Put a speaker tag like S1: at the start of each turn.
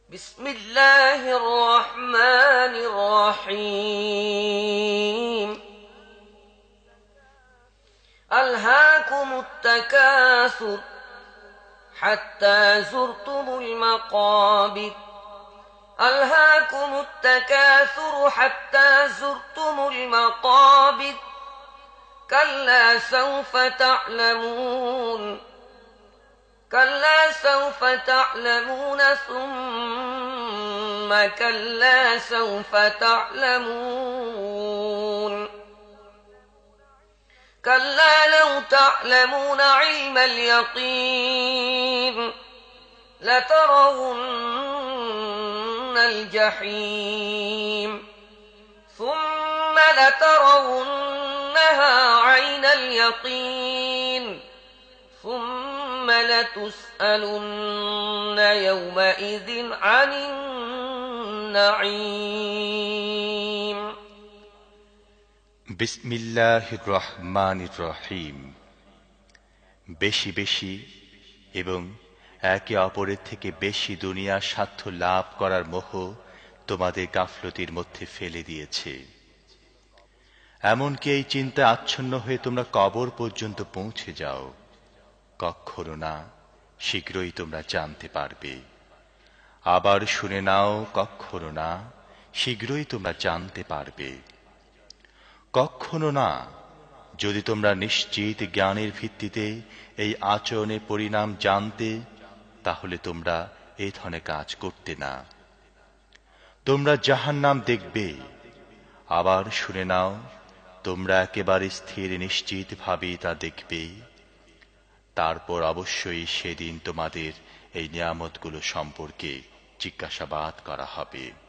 S1: بسم الله الرحمن الرحيم ألهاكم التكاثر حتى زرتم المقابر ألهاكم التكاثر حتى زرتم المقابر كلا سوف تعلمون كلا سوف تعلمون ثم كلا سوف تعلمون كلا لو تعلمون علم اليقين لترون الجحيم ثم لترونها عين اليقين ثم لتسألن يومئذ عن النعيم
S2: বিসমিল্লাহির রহমানির রহিম। বেশি বেশি এবং একে অপরের থেকে বেশি দুনিয়ার স্বার্থ লাভ করার মোহ তোমাদের গাফলতির মধ্যে ফেলে দিয়েছে। এমনকি এই চিন্তা আচ্ছন্ন হয়ে তোমরা কবর পর্যন্ত পৌঁছে যাও। কখনো না, শীঘ্রই তোমরা জানতে পারবে। আবার শুনে নাও, কখনো না, শীঘ্রই তোমরা জানতে পারবে। কখনো না, যদি তোমরা নিশ্চিত জ্ঞানের ভিত্তিতে এই আচরণের পরিণাম জানতে, তাহলে তোমরা এই ধরনের কাজ করতে না। তোমরা জাহান্নাম দেখবে। আবার শুনে নাও, তোমরা একেবারে স্থির নিশ্চিত ভাবে তা দেখবে। তারপর অবশ্যই সেদিন তোমাদের এই নিয়ামতগুলো সম্পর্কে জিজ্ঞাসাবাদ করা হবে।